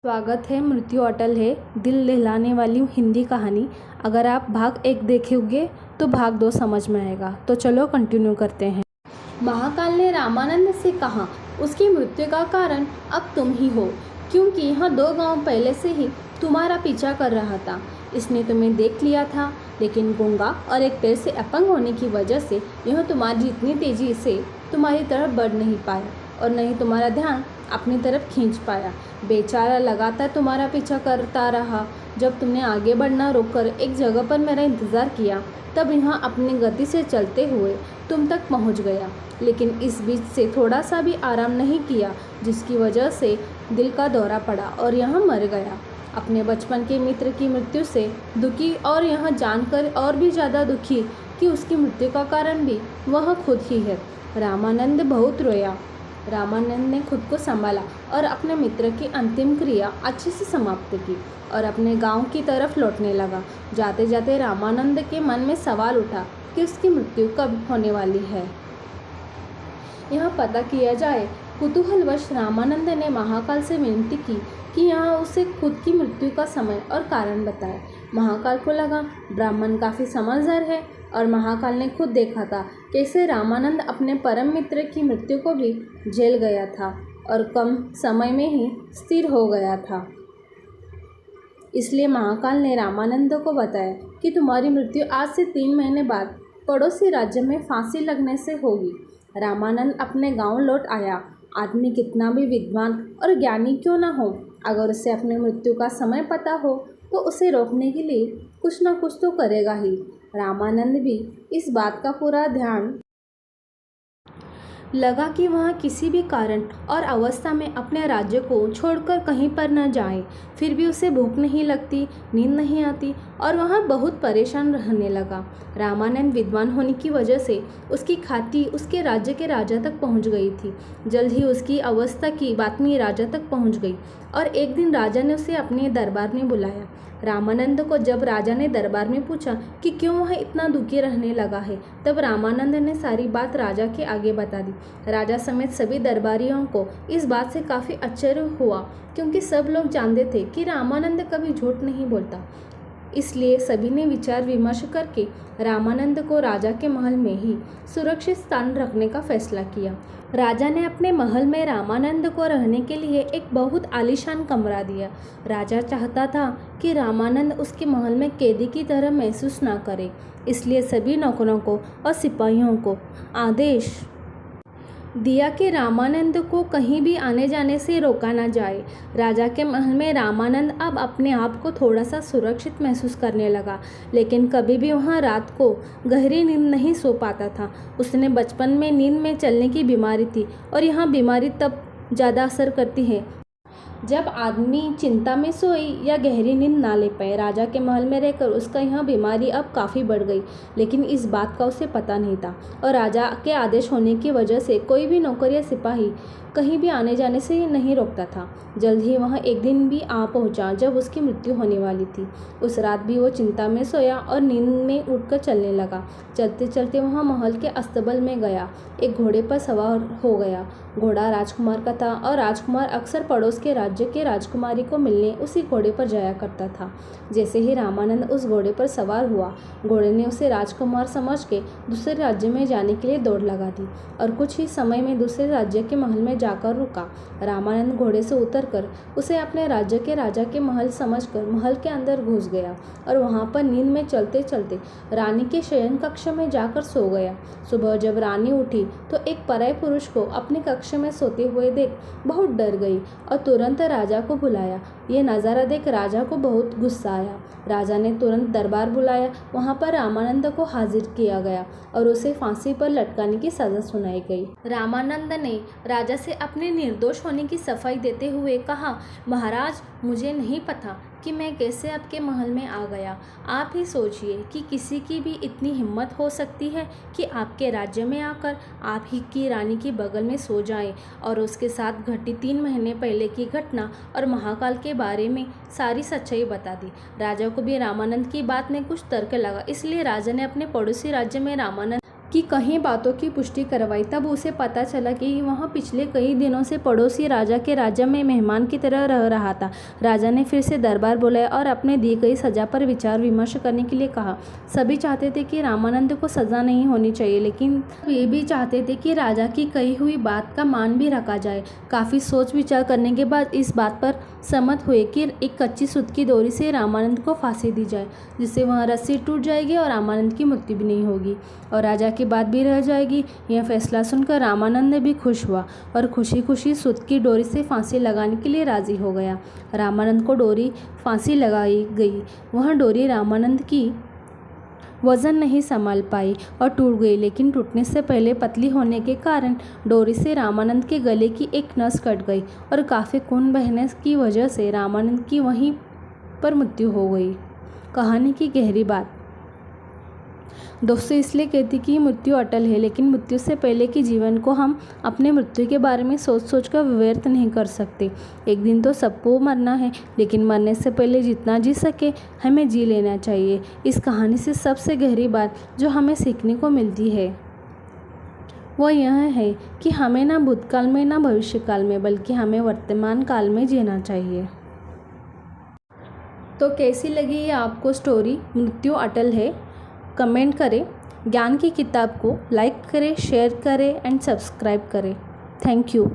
स्वागत है मृत्यु अटल है दिल दहलाने वाली हिंदी कहानी। अगर आप भाग 1 देखोगे तो भाग 2 समझ में आएगा। तो चलो कंटिन्यू करते हैं। महाकाल ने रामानंद से कहा, उसकी मृत्यु का कारण अब तुम ही हो, क्योंकि यह 2 गांव पहले से ही तुम्हारा पीछा कर रहा था। इसने तुम्हें देख लिया था, लेकिन गूंगा और एक पैर से अपंग होने की वजह से यह तुम्हारी जितनी तेजी से तुम्हारी तरफ बढ़ नहीं पाया और न ही तुम्हारा ध्यान अपनी तरफ खींच पाया। बेचारा लगातार तुम्हारा पीछा करता रहा। जब तुमने आगे बढ़ना रोककर एक जगह पर मेरा इंतज़ार किया, तब यह अपनी गति से चलते हुए तुम तक पहुंच गया, लेकिन इस बीच से थोड़ा सा भी आराम नहीं किया, जिसकी वजह से दिल का दौरा पड़ा और यह मर गया। अपने बचपन के मित्र की मृत्यु से दुखी और यह जानकर और भी ज़्यादा दुखी कि उसकी मृत्यु का कारण भी वह खुद ही है। रामानंद बहुत रोया। रामानंद ने खुद को संभाला और अपने मित्र की अंतिम क्रिया अच्छे से समाप्त की और अपने गांव की तरफ लौटने लगा। जाते जाते रामानंद के मन में सवाल उठा कि उसकी मृत्यु कब होने वाली है, यह पता किया जाए। कुतूहलवश रामानंद ने महाकाल से विनती की कि यह उसे खुद की मृत्यु का समय और कारण बताए। महाकाल को लगा ब्राह्मण काफ़ी समझदार है और महाकाल ने खुद देखा था कैसे रामानंद अपने परम मित्र की मृत्यु को भी झेल गया था और कम समय में ही स्थिर हो गया था। इसलिए महाकाल ने रामानंद को बताया कि तुम्हारी मृत्यु आज से 3 महीने बाद पड़ोसी राज्य में फांसी लगने से होगी। रामानंद अपने गांव लौट आया। आदमी कितना भी विद्वान और ज्ञानी क्यों न हो, अगर उसे अपनी मृत्यु का समय पता हो तो उसे रोकने के लिए कुछ न कुछ तो करेगा ही। रामानंद भी इस बात का पूरा ध्यान लगा कि वह किसी भी कारण और अवस्था में अपने राज्य को छोड़कर कहीं पर न जाए। फिर भी उसे भूख नहीं लगती, नींद नहीं आती और वह बहुत परेशान रहने लगा। रामानंद विद्वान होने की वजह से उसकी ख्याति उसके राज्य के राजा तक पहुंच गई थी। जल्द ही उसकी अवस्था की बातमी राजा तक पहुंच गई और एक दिन राजा ने उसे अपने दरबार में बुलाया। रामानंद को जब राजा ने दरबार में पूछा कि क्यों वह इतना दुखी रहने लगा है, तब रामानंद ने सारी बात राजा के आगे बता दी। राजा समेत सभी दरबारियों को इस बात से काफ़ी आश्चर्य हुआ, क्योंकि सब लोग जानते थे कि रामानंद कभी झूठ नहीं बोलता। इसलिए सभी ने विचार विमर्श करके रामानंद को राजा के महल में ही सुरक्षित स्थान रखने का फैसला किया। राजा ने अपने महल में रामानंद को रहने के लिए एक बहुत आलीशान कमरा दिया। राजा चाहता था कि रामानंद उसके महल में कैदी की तरह महसूस ना करे, इसलिए सभी नौकरों को और सिपाहियों को आदेश दिया कि रामानंद को कहीं भी आने जाने से रोका ना जाए। राजा के महल में रामानंद अब अपने आप को थोड़ा सा सुरक्षित महसूस करने लगा, लेकिन कभी भी वहाँ रात को गहरी नींद नहीं सो पाता था। उसने बचपन में नींद में चलने की बीमारी थी और यह बीमारी तब ज़्यादा असर करती है जब आदमी चिंता में सोए या गहरी नींद ना ले पाए। राजा के महल में रहकर उसका यह बीमारी अब काफ़ी बढ़ गई, लेकिन इस बात का उसे पता नहीं था और राजा के आदेश होने की वजह से कोई भी नौकर या सिपाही कहीं भी आने जाने से नहीं रोकता था। जल्द ही वह एक दिन भी आ पहुंचा जब उसकी मृत्यु होने वाली थी। उस रात भी वो चिंता में सोया और नींद में उठकर चलने लगा। चलते चलते वह महल के अस्तबल में गया। एक घोड़े पर सवार हो गया। घोड़ा राजकुमार का था और राजकुमार अक्सर पड़ोस के राज्य के राजकुमारी को मिलने उसी घोड़े पर जाया करता था। जैसे ही रामानंद उस घोड़े पर सवार हुआ, घोड़े ने उसे राजकुमार समझ के दूसरे राज्य में जाने के लिए दौड़ लगा दी और कुछ ही समय में दूसरे राज्य के महल में जाकर रुका। रामानंद घोड़े से उतरकर उसे अपने राज्य के राजा के महल समझकर महल के अंदर घुस गया और वहां पर नींद में चलते चलते रानी के शयन कक्ष में जाकर सो गया। सुबह जब रानी उठी तो एक पराये पुरुष को अपने कक्ष में सोते हुए देख बहुत डर गई और तुरंत राजा को बुलाया। ये नज़ारा देख राजा को बहुत गुस्सा आया। राजा ने तुरंत दरबार बुलाया। वहाँ पर रामानंद को हाजिर किया गया और उसे फांसी पर लटकाने की सज़ा सुनाई गई। रामानंद ने राजा से अपने निर्दोष होने की सफाई देते हुए कहा, महाराज, मुझे नहीं पता कि मैं कैसे आपके महल में आ गया। आप ही सोचिए कि किसी की भी इतनी हिम्मत हो सकती है कि आपके राज्य में आकर आप ही की रानी की बगल में सो जाए और उसके साथ घटी 3 महीने पहले की घटना और महाकाल के बारे में सारी सच्चाई बता दी। राजा को भी रामानंद की बात में कुछ तर्क लगा, इसलिए राजा ने अपने पड़ोसी राज्य में रामानंद कि कहीं बातों की पुष्टि करवाई। तब उसे पता चला कि वह पिछले कई दिनों से पड़ोसी राजा के राज्य में मेहमान की तरह रह रहा था। राजा ने फिर से दरबार बुलाया और अपने दी गई सज़ा पर विचार विमर्श करने के लिए कहा। सभी चाहते थे कि रामानंद को सज़ा नहीं होनी चाहिए, लेकिन वे भी चाहते थे कि राजा की कही हुई बात का मान भी रखा जाए। काफ़ी सोच विचार करने के बाद इस बात पर सहमत हुए कि एक कच्ची सूत की डोरी से रामानंद को फांसी दी जाए, जिससे वह रस्सी टूट जाएगी और रामानंद की मृत्यु भी नहीं होगी और राजा की बात भी रह जाएगी। यह फैसला सुनकर रामानंद भी खुश हुआ और खुशी खुशी सूत की डोरी से फांसी लगाने के लिए राजी हो गया। रामानंद को डोरी फांसी लगाई गई। वह डोरी रामानंद की वजन नहीं संभाल पाई और टूट गई, लेकिन टूटने से पहले पतली होने के कारण डोरी से रामानंद के गले की एक नस कट गई और काफ़ी खून बहने की वजह से रामानंद की वहीं पर मृत्यु हो गई। कहानी की गहरी बात दोस्तों इसलिए कहती कि मृत्यु अटल है, लेकिन मृत्यु से पहले के जीवन को हम अपने मृत्यु के बारे में सोच सोच कर व्यर्थ नहीं कर सकते। एक दिन तो सबको मरना है, लेकिन मरने से पहले जितना जी सके हमें जी लेना चाहिए। इस कहानी से सबसे गहरी बात जो हमें सीखने को मिलती है वो यह है कि हमें ना भूतकाल में ना भविष्यकाल में, बल्कि हमें वर्तमान काल में जीना चाहिए। तो कैसी लगी ये आपको स्टोरी मृत्यु अटल है? कमेंट करें। ज्ञान की किताब को लाइक करें, शेयर करें एंड सब्सक्राइब करें। Thank you.